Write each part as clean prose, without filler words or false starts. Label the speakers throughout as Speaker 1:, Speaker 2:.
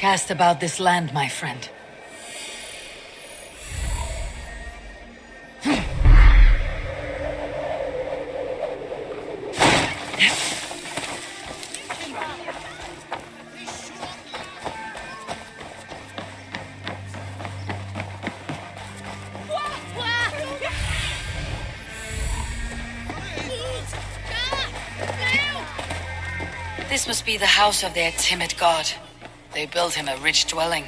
Speaker 1: Cast about this land, my friend. This must be the house of their timid god. They built him a rich dwelling.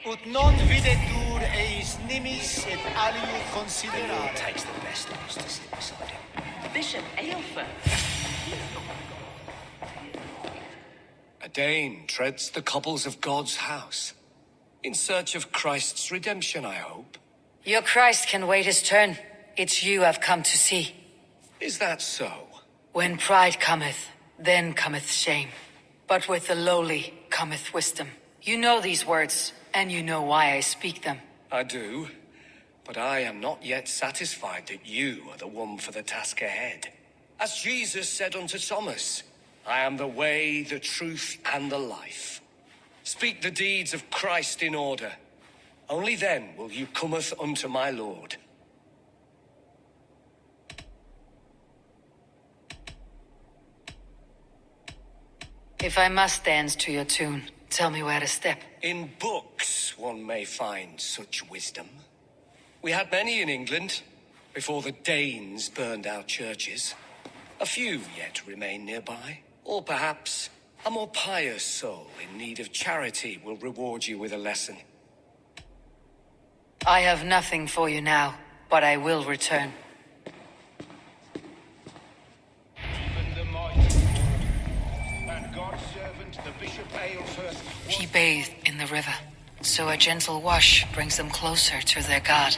Speaker 2: Ut non videtur eis nimis et aliud considerare.
Speaker 3: Takes the best of us to sit beside him.
Speaker 4: Bishop Aelfer.
Speaker 3: A Dane treads the cobbles of God's house. In search of Christ's redemption, I hope.
Speaker 1: Your Christ can wait his turn. It's you I've come to see.
Speaker 3: Is that so?
Speaker 1: When pride cometh, then cometh shame. But with the lowly cometh wisdom. You know these words, and you know why I speak them.
Speaker 3: I do, but I am not yet satisfied that you are the one for the task ahead. As Jesus said unto Thomas, I am the way, the truth, and the life. Speak the deeds of Christ in order. Only then will you cometh unto my Lord.
Speaker 1: If I must dance to your tune, tell me where to step.
Speaker 3: In books one may find such wisdom. We had many in England, before the Danes burned our churches. A few yet remain nearby. Or perhaps a more pious soul in need of charity will reward you with a lesson.
Speaker 1: I have nothing for you now, but I will return.
Speaker 5: Even the mighty Lord, and God's servant, the Bishop Aelfer,
Speaker 1: He bathed in the river, so a gentle wash brings them closer to their God.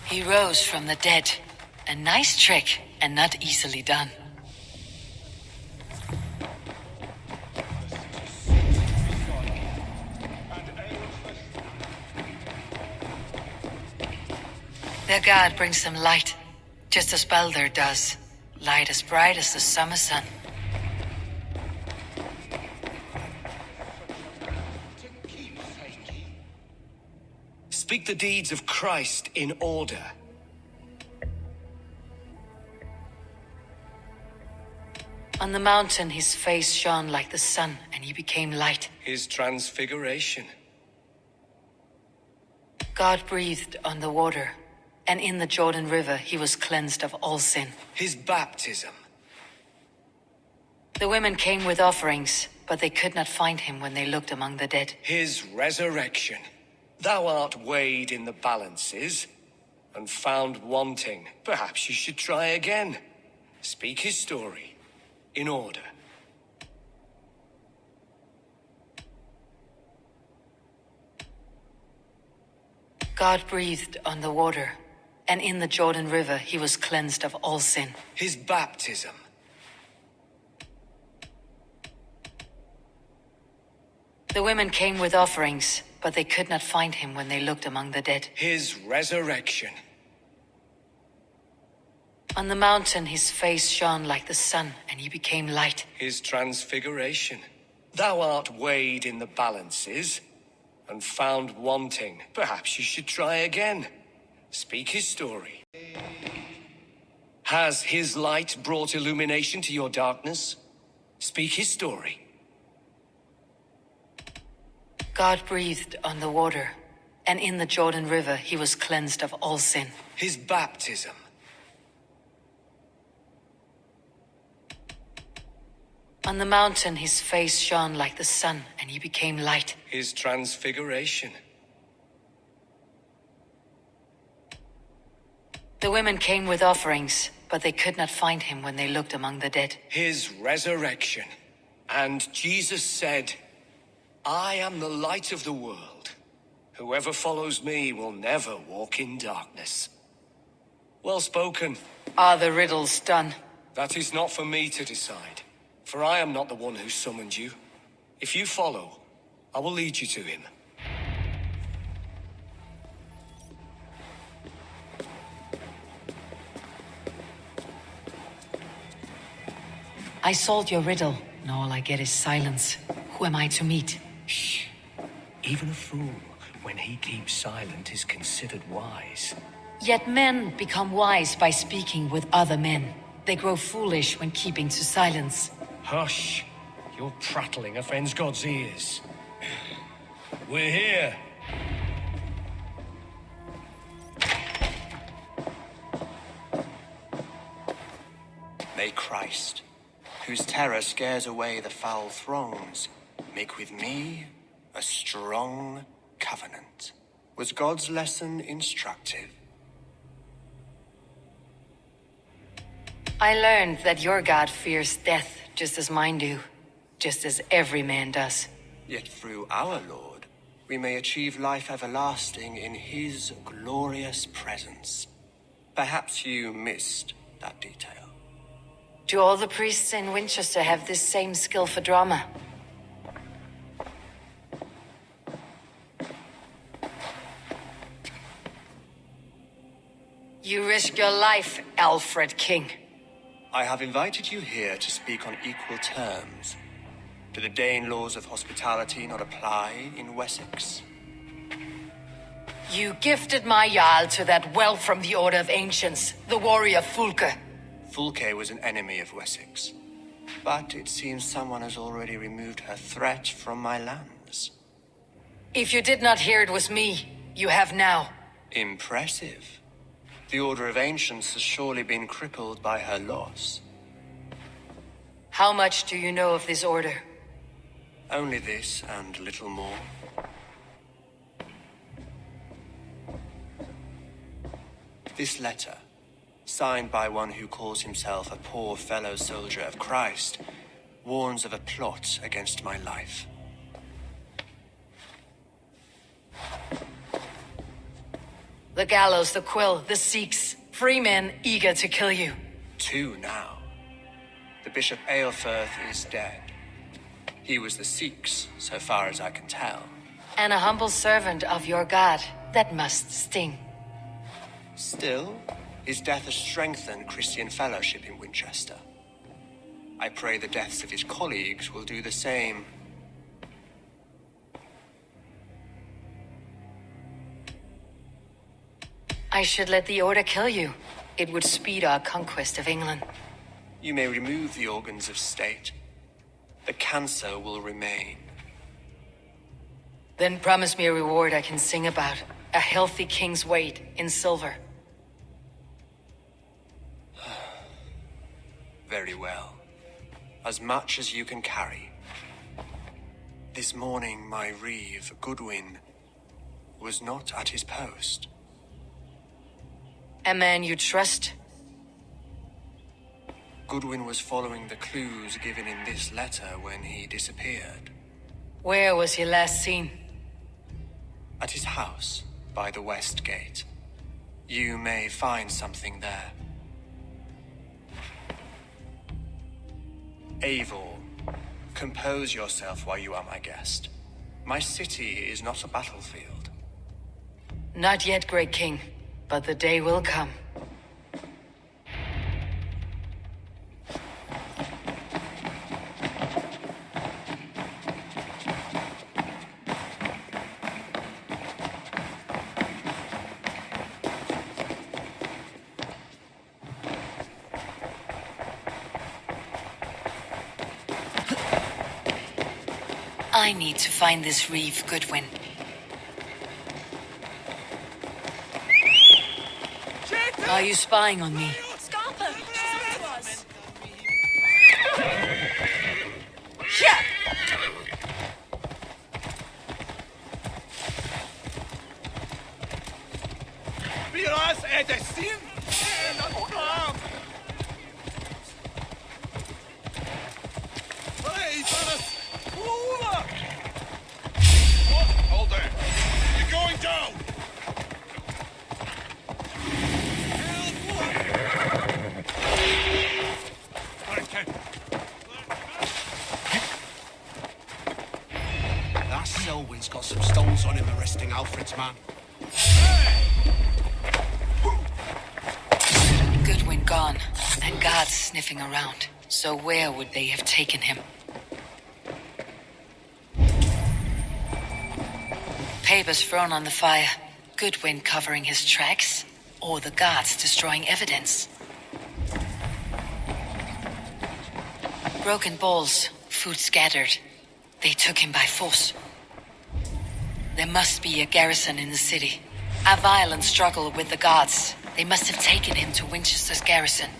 Speaker 1: He rose from the dead. A nice trick, and not easily done. Their God brings them light, just as Baldur does. Light as bright as the summer sun.
Speaker 3: Speak the deeds of Christ in order.
Speaker 1: On the mountain his face shone like the sun, and he became light.
Speaker 3: His transfiguration.
Speaker 1: God breathed on the water, and in the Jordan River he was cleansed of all sin.
Speaker 3: His baptism.
Speaker 1: The women came with offerings, but they could not find him when they looked among the dead.
Speaker 3: His resurrection. Thou art weighed in the balances and found wanting. Perhaps you should try again. Speak his story in order.
Speaker 1: God breathed on the water, and in the Jordan River he was cleansed of all sin.
Speaker 3: His baptism.
Speaker 1: The women came with offerings, but they could not find him when they looked among the dead.
Speaker 3: His resurrection.
Speaker 1: On the mountain his face shone like the sun, and he became light.
Speaker 3: His transfiguration. Thou art weighed in the balances and found wanting. Perhaps you should try again. Speak his story. Has his light brought illumination to your darkness? Speak his story.
Speaker 1: God breathed on the water, and in the Jordan River he was cleansed of all sin.
Speaker 3: His baptism.
Speaker 1: On the mountain his face shone like the sun, and he became light.
Speaker 3: His transfiguration.
Speaker 1: The women came with offerings, but they could not find him when they looked among the dead.
Speaker 3: His resurrection. And Jesus said, I am the light of the world. Whoever follows me will never walk in darkness. Well spoken.
Speaker 1: Are the riddles done?
Speaker 3: That is not for me to decide, for I am not the one who summoned you. If you follow, I will lead you to him.
Speaker 1: I solved your riddle, and all I get is silence. Who am I to meet?
Speaker 3: Shh. Even a fool, when he keeps silent, is considered wise.
Speaker 1: Yet men become wise by speaking with other men. They grow foolish when keeping to silence.
Speaker 3: Hush. Your prattling offends God's ears. We're here.
Speaker 4: May Christ, whose terror scares away the foul throngs, make with me a strong covenant. Was God's lesson instructive?
Speaker 1: I learned that your God fears death just as mine do, just as every man does.
Speaker 4: Yet through our Lord, we may achieve life everlasting in his glorious presence. Perhaps you missed that detail.
Speaker 1: Do all the priests in Winchester have this same skill for drama? You risk your life, Alfred King.
Speaker 4: I have invited you here to speak on equal terms. Do the Dane laws of hospitality not apply in Wessex?
Speaker 1: You gifted my Jarl to that well from the Order of Ancients, the warrior Fulke.
Speaker 4: Fulke was an enemy of Wessex, but it seems someone has already removed her threat from my lands.
Speaker 1: If you did not hear it was me, you have now.
Speaker 4: Impressive. The Order of Ancients has surely been crippled by her loss.
Speaker 1: How much do you know of this order?
Speaker 4: Only this and little more. This letter, signed by one who calls himself a poor fellow soldier of Christ, warns of a plot against my life.
Speaker 1: The gallows, the quill, the Sikhs, free men eager to kill you.
Speaker 4: 2 now. The Bishop Aelfirth is dead. He was the Sikhs, so far as I can tell.
Speaker 1: And a humble servant of your God. That must sting.
Speaker 4: Still, his death has strengthened Christian fellowship in Winchester. I pray the deaths of his colleagues will do the same.
Speaker 1: I should let the Order kill you. It would speed our conquest of England.
Speaker 4: You may remove the organs of state. The cancer will remain.
Speaker 1: Then promise me a reward I can sing about. A healthy king's weight in silver.
Speaker 4: Very well. As much as you can carry. This morning, my reeve, Goodwin, was not at his post.
Speaker 1: A man you trust?
Speaker 4: Goodwin was following the clues given in this letter when he disappeared.
Speaker 1: Where was he last seen?
Speaker 4: At his house, by the west gate. You may find something there. Eivor, compose yourself while you are my guest. My city is not a battlefield.
Speaker 1: Not yet, great king, but the day will come. I need to find this reeve, Goodwin. Are you spying on me?
Speaker 2: Biraz edesin.
Speaker 5: Hold there. You're going down.
Speaker 2: That Selwyn's got some stones on him arresting Alfred's man.
Speaker 1: Goodwin gone, and guards sniffing around. So where would they have taken him? Papers thrown on the fire. Goodwin covering his tracks, or the guards destroying evidence. Broken bowls, food scattered. They took him by force. There must be a garrison in the city. A violent struggle with the guards. They must have taken him to Winchester's garrison.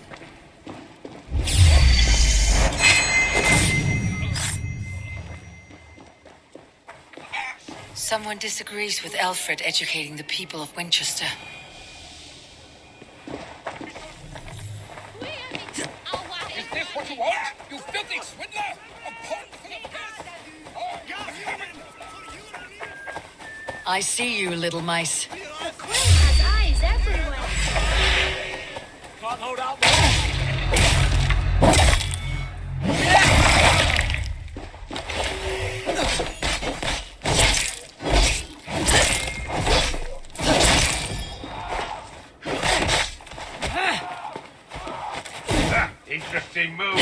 Speaker 1: Someone disagrees with Alfred educating the people of Winchester.
Speaker 6: Is this what you want? You filthy swindler! A pawn for the piss!
Speaker 1: I see you, little mice.
Speaker 7: The queen has eyes everywhere.
Speaker 2: Can't hold out more.
Speaker 5: Interesting move.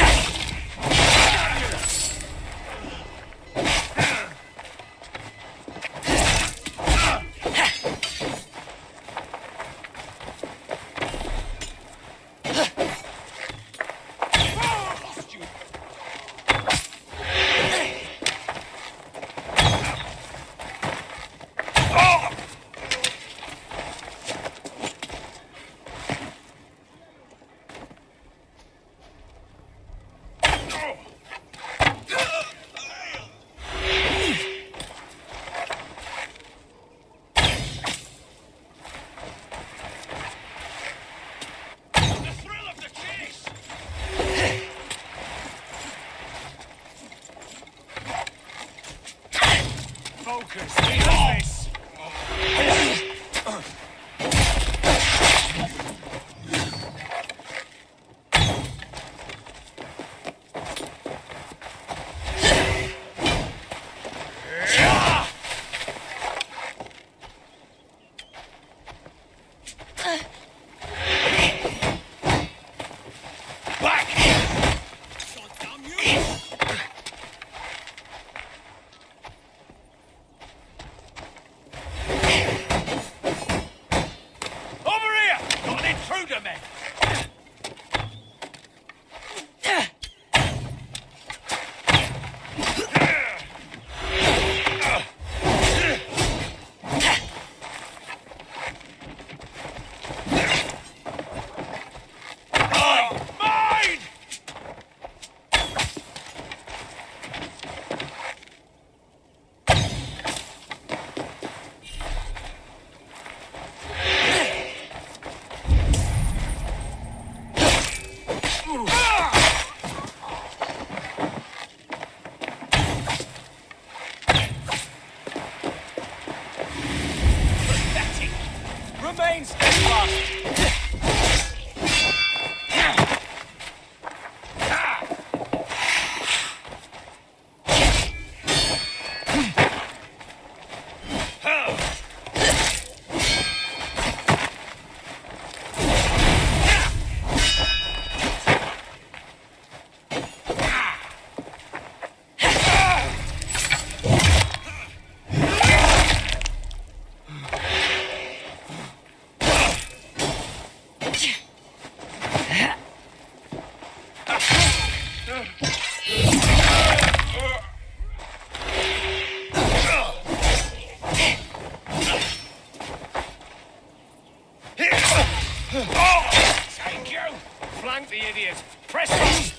Speaker 2: Focus. We have this. Remain steadfast.
Speaker 5: Thank you. Flank the idiot. Press him.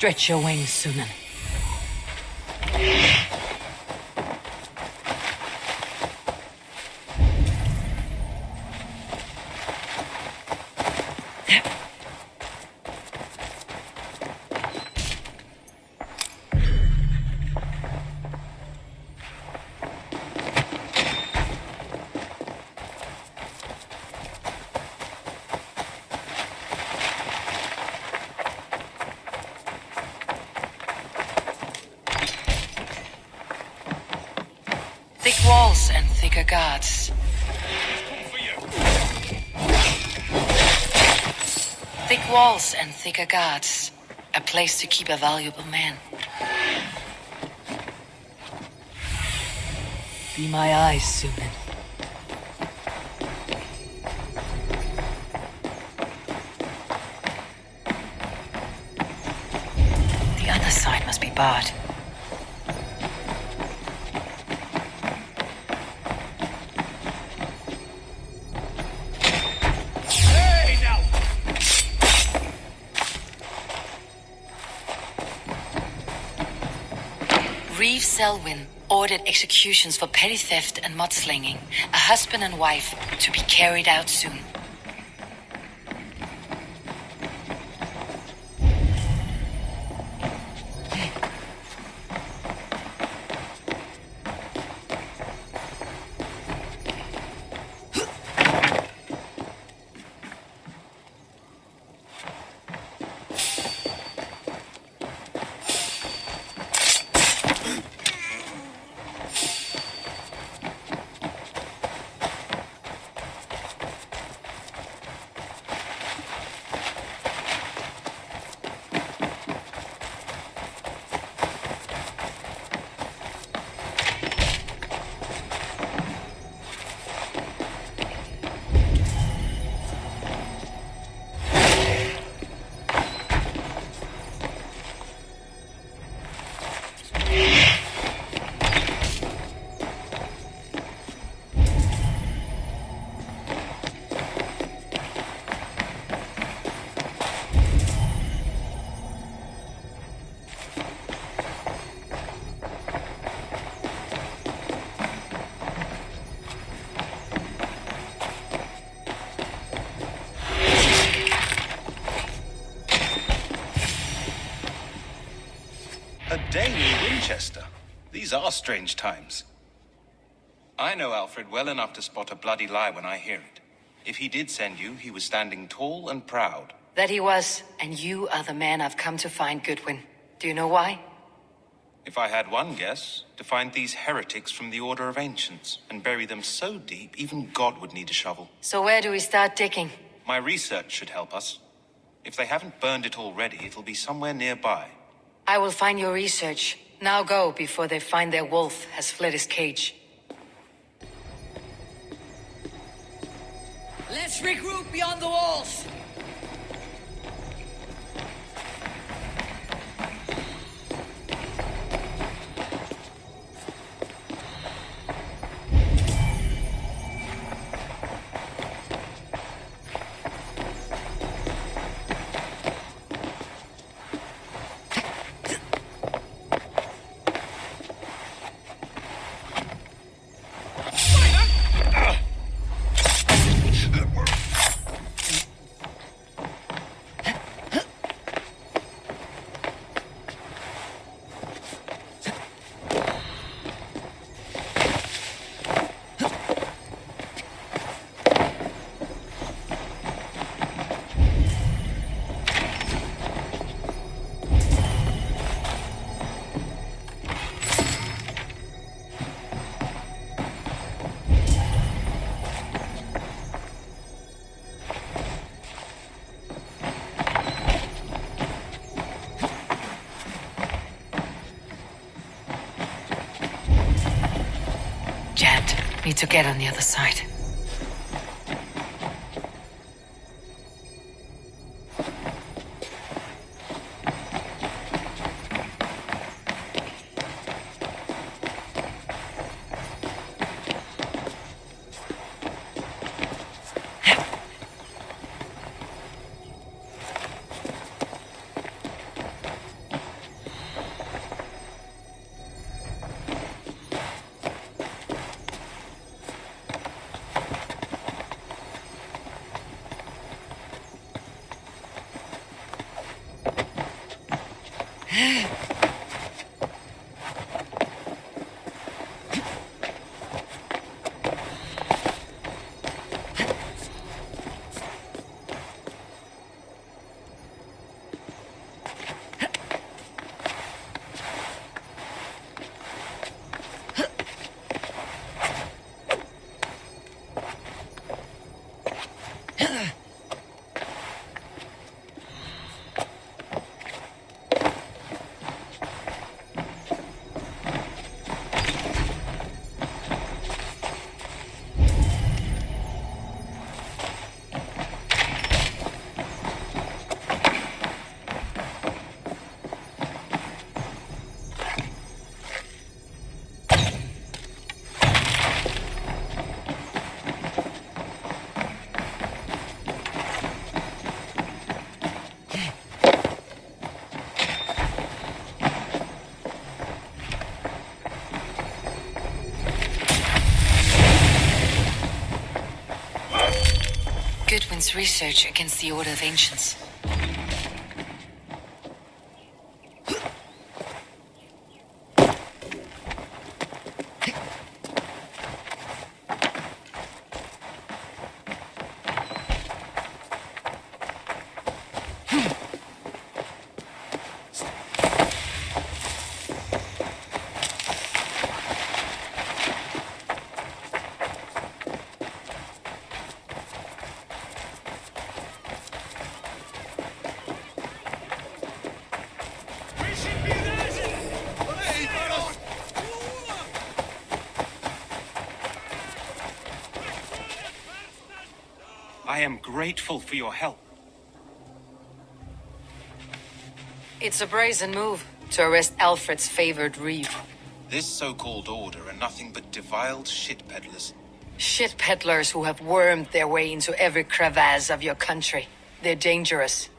Speaker 1: Stretch your wings, Sunan. Thick walls and thicker guards. Thick walls and thicker guards. A place to keep a valuable man. Be my eyes, Sunan. The other side must be barred. Reeve Selwyn ordered executions for petty theft and mudslinging, a husband and wife to be carried out soon.
Speaker 5: A daily Winchester. These are strange times.
Speaker 4: I know Alfred well enough to spot a bloody lie when I hear it. If he did send you, he was standing tall and proud.
Speaker 1: That he was, and you are the man I've come to find, Goodwin. Do you know why?
Speaker 4: If I had one guess, to find these heretics from the Order of Ancients and bury them so deep, even God would need a shovel.
Speaker 1: So where do we start digging?
Speaker 4: My research should help us. If they haven't burned it already, it'll be somewhere nearby.
Speaker 1: I will find your research. Now go, before they find their wolf has fled his cage.
Speaker 8: Let's regroup beyond the walls.
Speaker 1: Need to get on the other side. Against research against the Order of Ancients.
Speaker 9: I am grateful for your help.
Speaker 1: It's a brazen move to arrest Alfred's favored reeve.
Speaker 9: This so-called order are nothing but defiled shit peddlers.
Speaker 1: Shit peddlers who have wormed their way into every crevasse of your country. They're dangerous.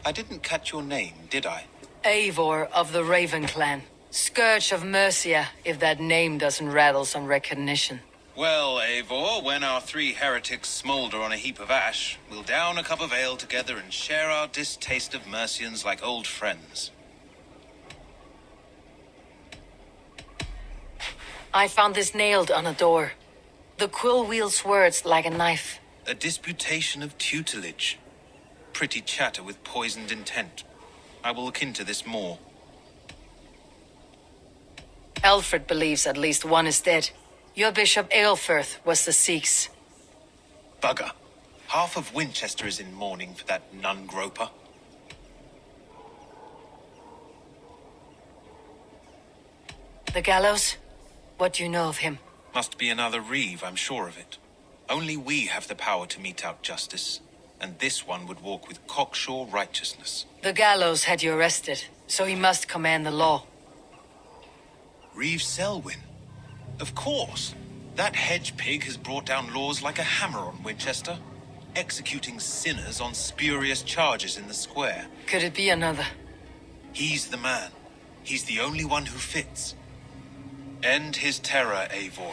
Speaker 9: I didn't catch your name, did I?
Speaker 1: Eivor of the Raven Clan. Scourge of Mercia, if that name doesn't rattle some recognition.
Speaker 9: Well, Eivor, when our three heretics smolder on a heap of ash, we'll down a cup of ale together and share our distaste of Mercians like old friends.
Speaker 1: I found this nailed on a door. The quill wields words like a knife.
Speaker 9: A disputation of tutelage. Pretty chatter with poisoned intent. I will look into this more.
Speaker 1: Alfred believes at least one is dead. Your Bishop Aelfirth was the Sikhs.
Speaker 9: Bugger. Half of Winchester is in mourning for that nun-groper.
Speaker 1: The gallows? What do you know of him?
Speaker 9: Must be another reeve, I'm sure of it. Only we have the power to mete out justice, and this one would walk with cocksure righteousness.
Speaker 1: The gallows had you arrested, so he must command the law.
Speaker 9: Reeve Selwyn? Of course. That hedge pig has brought down laws like a hammer on Winchester, executing sinners on spurious charges in the square.
Speaker 1: Could it be another?
Speaker 9: He's the man. He's the only one who fits. End his terror, Eivor.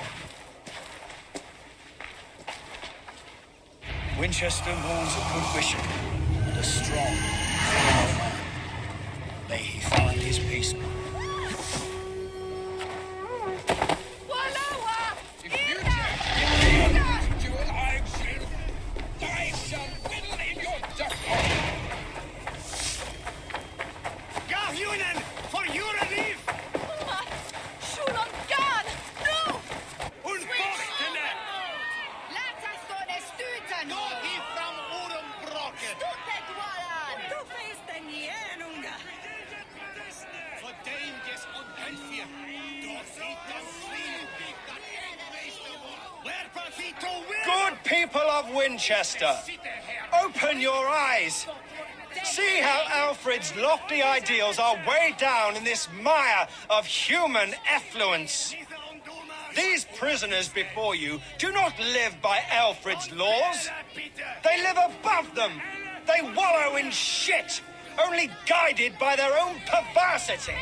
Speaker 3: Winchester rules a good bishop and a strong, thorough man. May he find his peace.
Speaker 2: Good people of Winchester, open your eyes. See how Alfred's lofty ideals are weighed down in this mire of human effluence. These prisoners before you do not live by Alfred's laws. They live above them. They wallow in shit, only guided by their own perversity.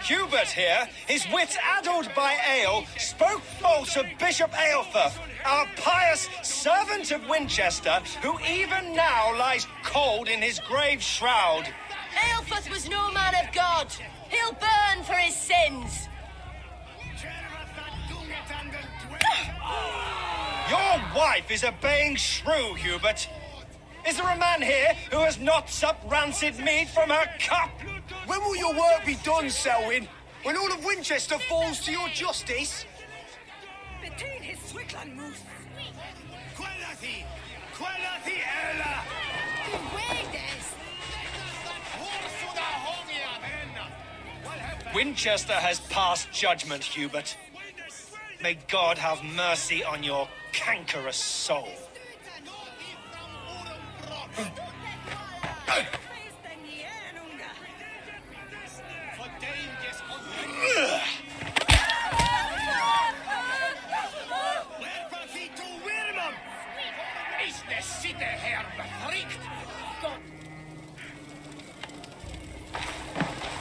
Speaker 2: Hubert here, his wits addled by ale, spoke false of Bishop Aelfirth, our pious servant of Winchester, who even now lies cold in his grave shroud.
Speaker 8: Aelfirth was no man of God. He'll burn for his sins.
Speaker 2: Your wife is a baying shrew, Hubert. Is there a man here who has not supped rancid meat from her cup?
Speaker 3: When will your work be done, Selwyn? When all of Winchester falls to your justice?
Speaker 8: Between his Swickland moose.
Speaker 2: Winchester has passed judgment, Hubert. May God have mercy on your cankerous soul.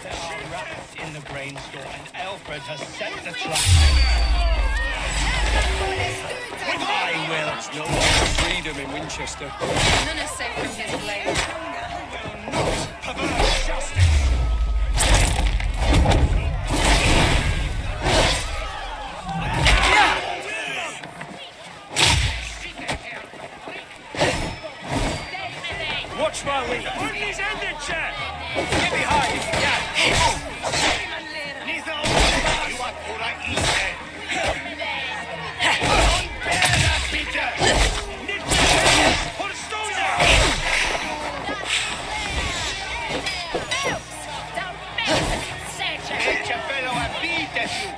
Speaker 3: There are rats in
Speaker 2: in the grain store, and Alfred has set the trap. I will.
Speaker 3: There's no more freedom in Winchester.
Speaker 10: None are safe from his blade.
Speaker 2: Perverse justice.
Speaker 3: Watch my lead. Only's ended, chap! Get behind if you can.
Speaker 5: You are pura easy.
Speaker 3: Put a stone down!
Speaker 5: Che bello abita you.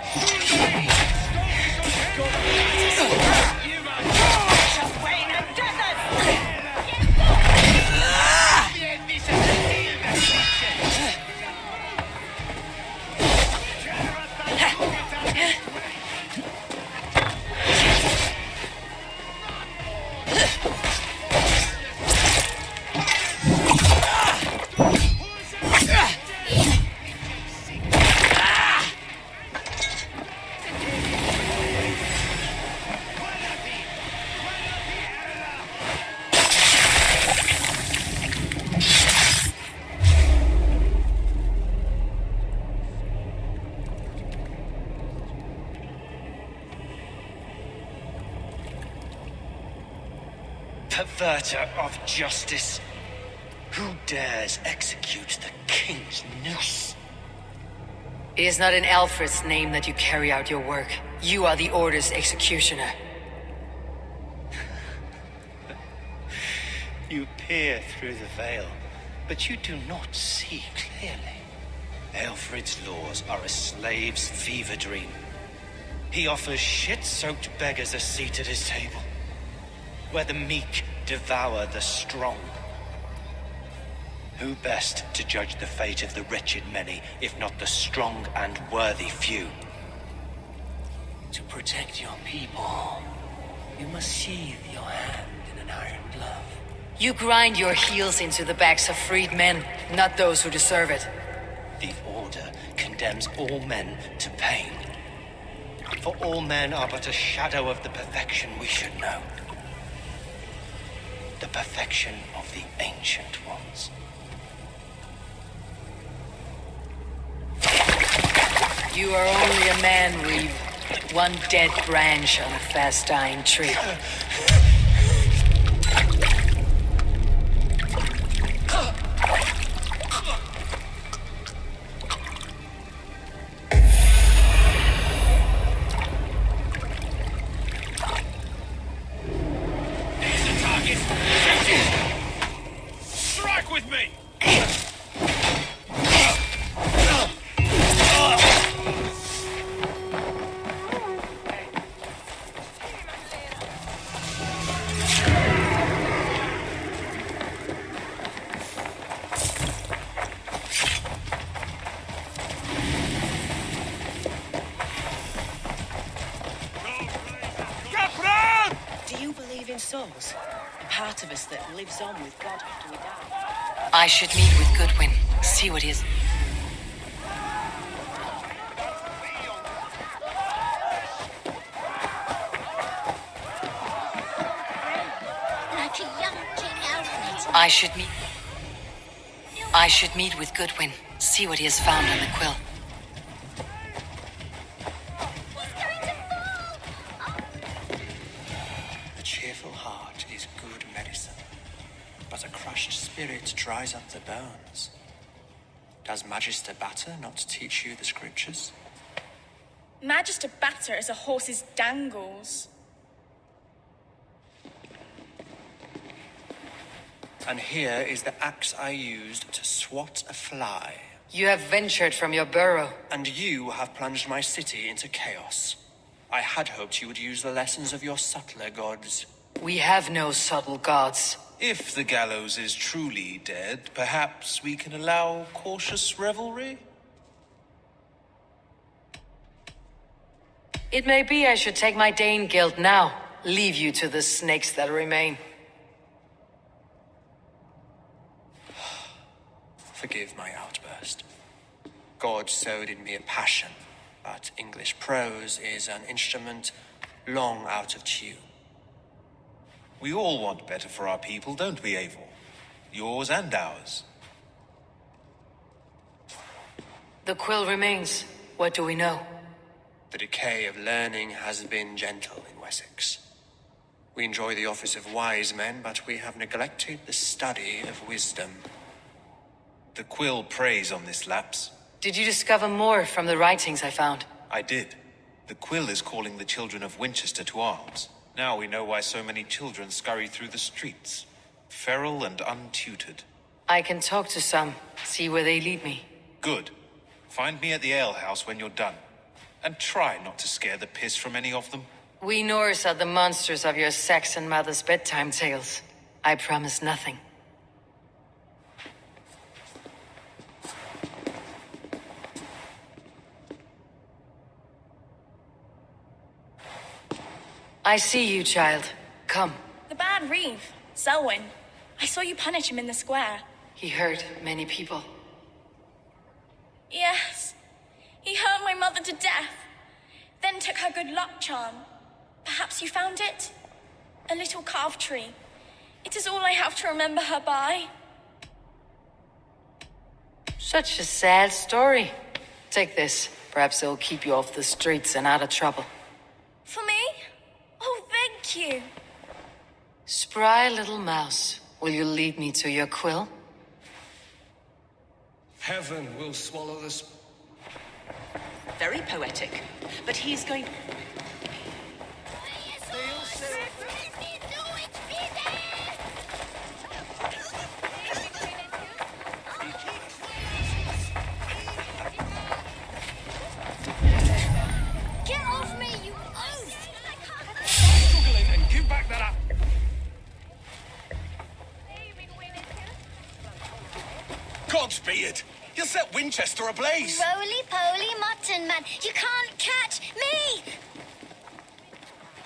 Speaker 2: Perverter of justice. Who dares execute the king's noose?
Speaker 1: It is not in Alfred's name that you carry out your work. You are the Order's executioner.
Speaker 2: You peer through the veil, but you do not see clearly. Alfred's laws are a slave's fever dream. He offers shit-soaked beggars a seat at his table, where the meek devour the strong. Who best to judge the fate of the wretched many, if not the strong and worthy few? To protect your people, you must sheathe your hand in an iron glove.
Speaker 1: You grind your heels into the backs of freed men, not those who deserve it.
Speaker 2: The Order condemns all men to pain. For all men are but a shadow of the perfection we should know. The perfection of the Ancient Ones.
Speaker 1: You are only a man, Reeve. One dead branch on a fast-dying tree.
Speaker 3: Strike with me!
Speaker 8: Do you believe in souls? A part of us that lives on with God after we die?
Speaker 1: I should meet with Goodwin. See what he is.
Speaker 7: Like a young King Alfred.
Speaker 1: I should meet with Goodwin. See what he has found on the quill.
Speaker 4: A cheerful heart is good medicine, but a crushed spirit dries up the bones. Does Magister Batter not teach you the scriptures?
Speaker 10: Magister Batter is a horse's dangles.
Speaker 4: And here is the axe I used to swat a fly.
Speaker 1: You have ventured from your burrow.
Speaker 4: And you have plunged my city into chaos. I had hoped you would use the lessons of your subtler gods.
Speaker 1: We have no subtle gods.
Speaker 9: If the gallows is truly dead, perhaps we can allow cautious revelry?
Speaker 1: It may be I should take my Dane guild now. Leave you to the snakes that remain.
Speaker 4: Forgive my outburst. God sowed in me a passion, but English prose is an instrument long out of tune.
Speaker 9: We all want better for our people, don't we, Eivor? Yours and ours.
Speaker 1: The quill remains. What do we know?
Speaker 4: The decay of learning has been gentle in Wessex. We enjoy the office of wise men, but we have neglected the study of wisdom.
Speaker 9: The quill preys on this lapse.
Speaker 1: Did you discover more from the writings I found?
Speaker 9: I did. The quill is calling the children of Winchester to arms. Now we know why so many children scurry through the streets, feral and untutored.
Speaker 1: I can talk to some, see where they lead me.
Speaker 9: Good. Find me at the alehouse when you're done. And try not to scare the piss from any of them.
Speaker 1: We Norse are the monsters of your Saxon mother's bedtime tales. I promise nothing. I see you, child. Come.
Speaker 10: The bad Reeve, Selwyn. I saw you punish him in the square.
Speaker 1: He hurt many people.
Speaker 10: Yes. He hurt my mother to death. Then took her good luck charm. Perhaps you found it? A little carved tree. It is all I have to remember her by.
Speaker 1: Such a sad story. Take this. Perhaps it'll keep you off the streets and out of trouble.
Speaker 10: For me? Oh, thank you.
Speaker 1: Spry little mouse. Will you lead me to your quill?
Speaker 3: Heaven will swallow this.
Speaker 8: Very poetic. But he's going...
Speaker 7: Get off me, you oaf!
Speaker 3: Struggling and give back that up.
Speaker 6: Godspeed! You'll set Winchester ablaze!
Speaker 7: Roly-poly mutton man, you can't catch me!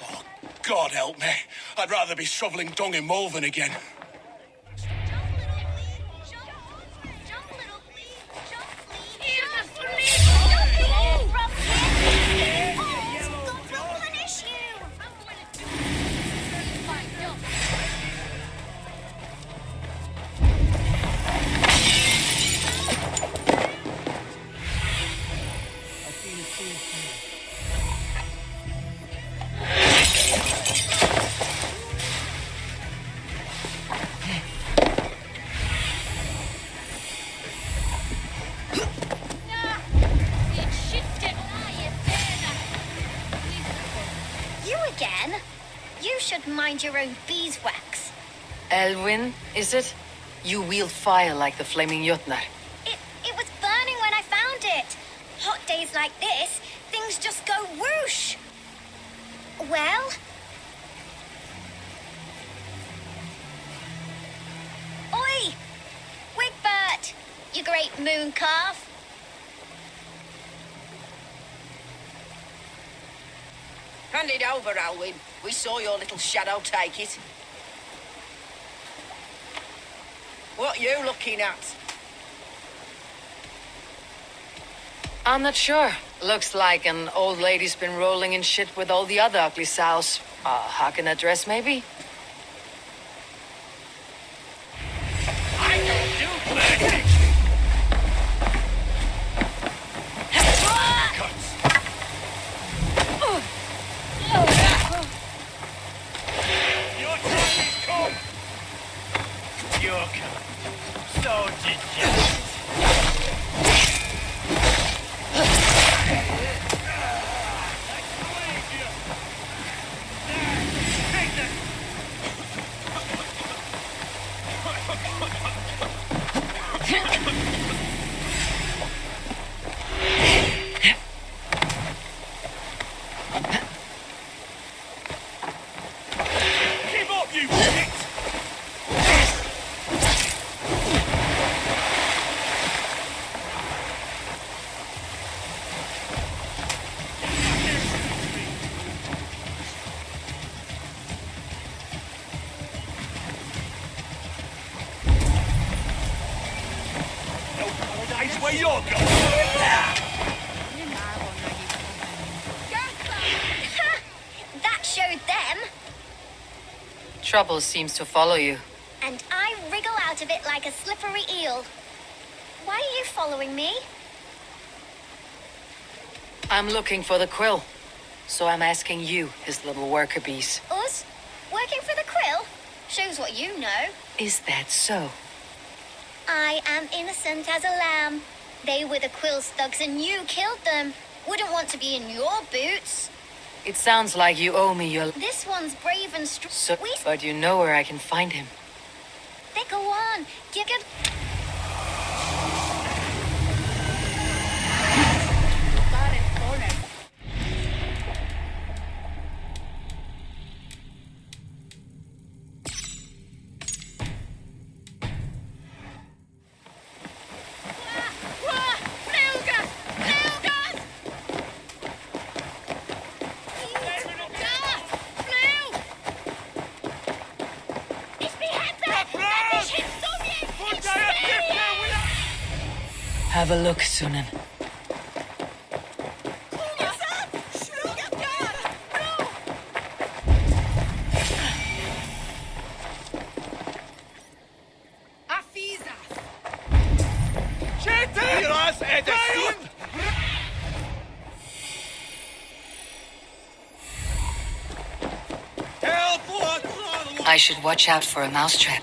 Speaker 6: Oh, God help me. I'd rather be shoveling dung in Malvern again.
Speaker 7: You again? You should mind your own beeswax.
Speaker 1: Elwyn, is it? You wield fire like the flaming Jotnar.
Speaker 7: It was burning when I found it. Hot days like this, things just go whoosh. Well? Oi! Wigbert! You great moon calf.
Speaker 8: Hand it over, Alwyn. We saw your little shadow take it. What you looking at?
Speaker 1: I'm not sure. Looks like an old lady's been rolling in shit with all the other ugly sows. How can that dress, maybe?
Speaker 6: I don't do magic! Your time is come! You're coming. So did you. Take that!
Speaker 1: Trouble seems to follow you.
Speaker 7: And I wriggle out of it like a slippery eel. Why are you following me?
Speaker 1: I'm looking for the quill. So I'm asking you, his little worker bees.
Speaker 7: Us? Working for the quill? Shows what you know.
Speaker 1: Is that so?
Speaker 7: I am innocent as a lamb. They were the quill thugs and you killed them. Wouldn't want to be in your boots.
Speaker 1: It sounds like you owe me your...
Speaker 7: This one's brave and strong.
Speaker 1: So, but you know where I can find him.
Speaker 7: Then go on. Give it.
Speaker 1: Have a look, Sunan. I should watch out for a mousetrap.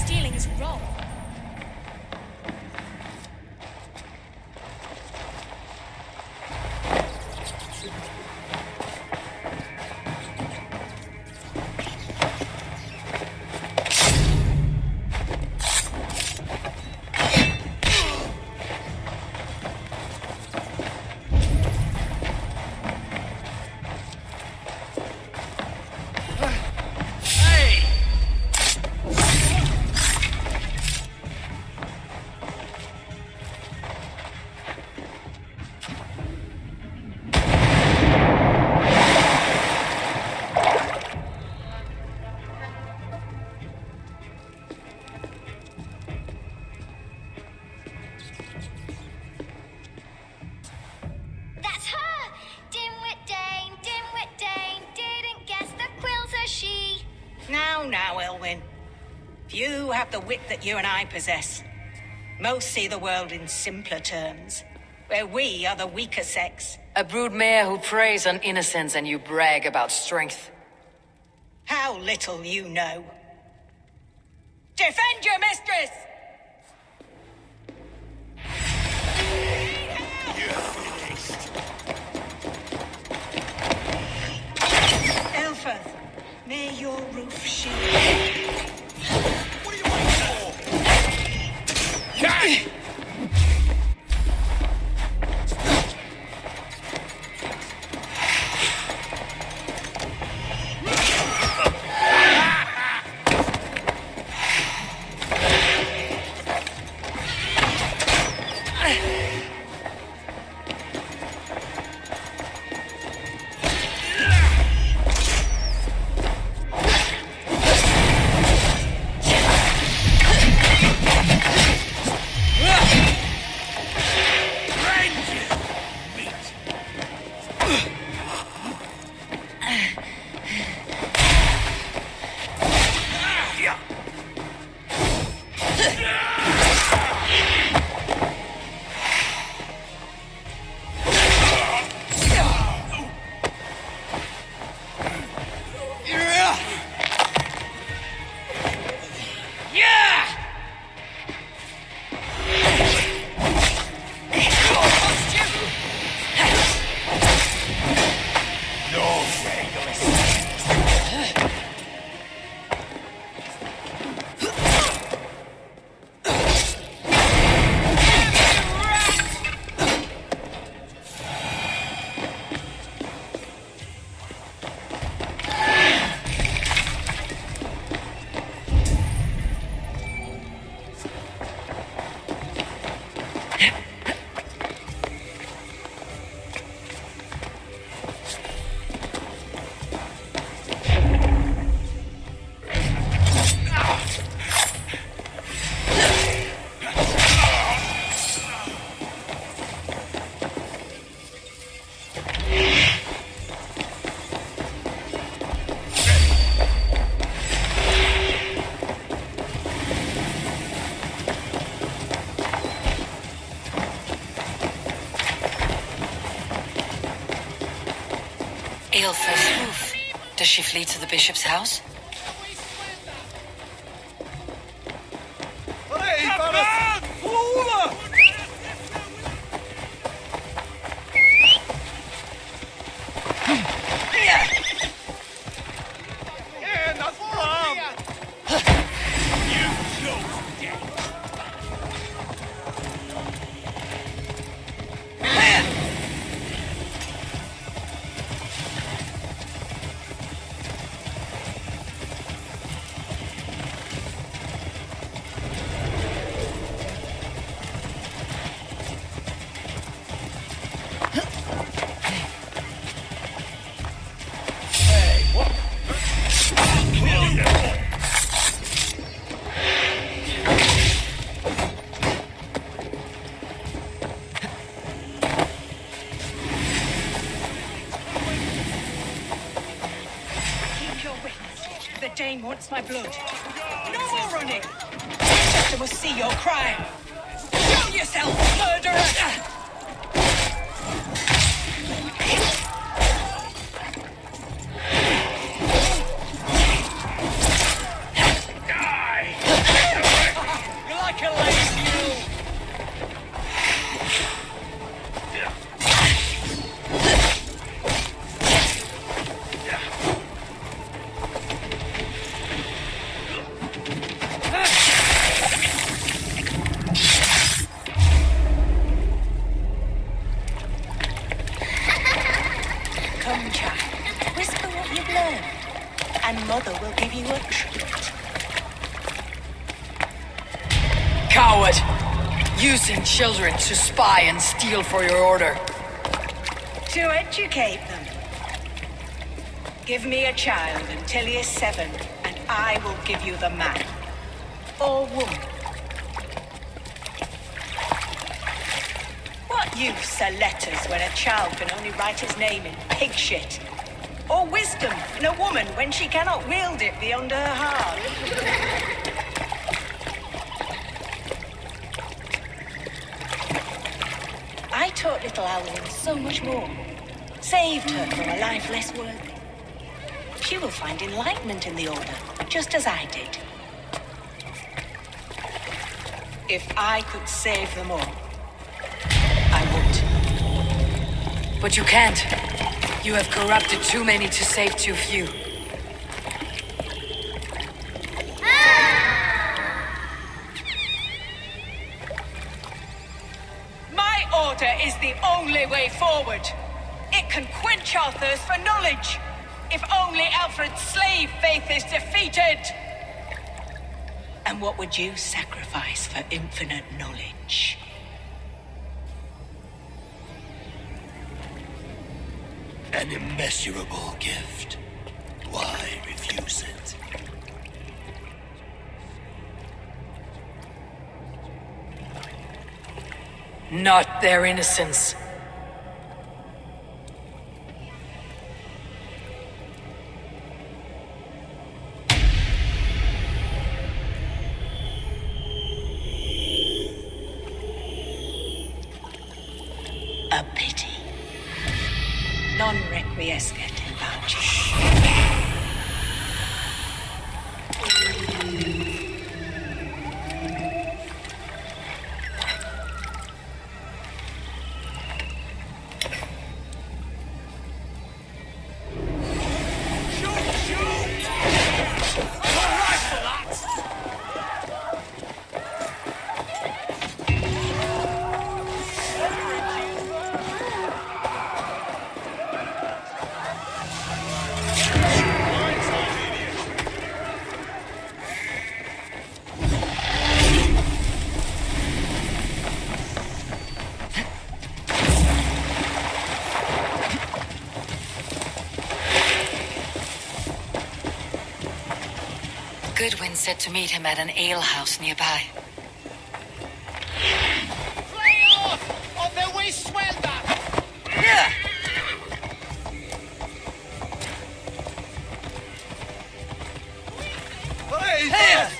Speaker 10: Stealing is wrong.
Speaker 8: Now, Elwyn. Few have the wit that you and I possess. Most see the world in simpler terms, where we are the weaker sex.
Speaker 1: A broodmare who preys on innocence and you brag about strength.
Speaker 8: How little you know. Defend your mistress! Elfeth, may your roof shield.
Speaker 6: What are you waiting for? Die!
Speaker 1: Does she flee to the bishop's house?
Speaker 8: The Dane wants my blood. No more running! Winchester must see your crime! Show yourself, murderer! Come, child. Whisper what you've learned, and Mother will give you a treat.
Speaker 1: Coward! Using children to spy and steal for your order.
Speaker 8: To educate them. Give me a child until he is 7, and I will give you the man. Or woman. What use are letters when a child can only write his name in pig shit? Or wisdom in a woman when she cannot wield it beyond her heart? I taught little Alwyn so much more. Saved her from a life less worthy. She will find enlightenment in the Order, just as I did. If I could save them all, I would.
Speaker 1: But you can't. You have corrupted too many to save too few.
Speaker 8: My order is the only way forward. It can quench our thirst for knowledge. If only Alfred's slave faith is defeated. And what would you sacrifice for infinite knowledge?
Speaker 11: An immeasurable gift. Why refuse it?
Speaker 1: Not their innocence.
Speaker 8: A pity. Non requiescat in pace.
Speaker 1: Goodwin said to meet him at an alehouse nearby.
Speaker 6: Play off! On their way, swell that!
Speaker 1: Yeah.
Speaker 6: Hey!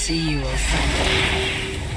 Speaker 1: see you, old friend.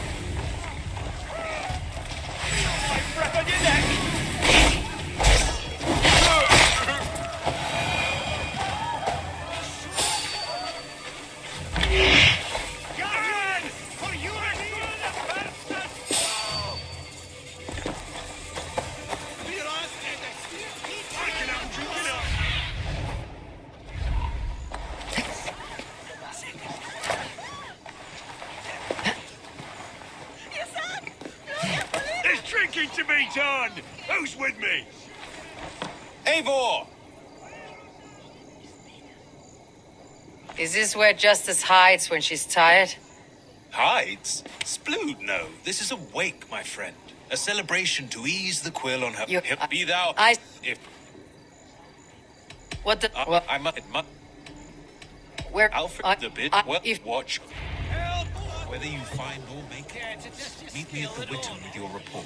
Speaker 5: There's drinking to be done! Who's with me?
Speaker 2: Eivor!
Speaker 1: Is this where Justice hides when she's tired?
Speaker 9: Hides? Splood, no. This is a wake, my friend. A celebration to ease the quill on her
Speaker 1: You-
Speaker 9: hip. Be thou.
Speaker 1: I-
Speaker 9: If
Speaker 1: What the...
Speaker 9: I
Speaker 1: Well,
Speaker 9: must.
Speaker 1: where...
Speaker 9: Alfred the bit. Well,
Speaker 1: if...
Speaker 9: watch. Whether you find or make it, meet me at the Witten with your report.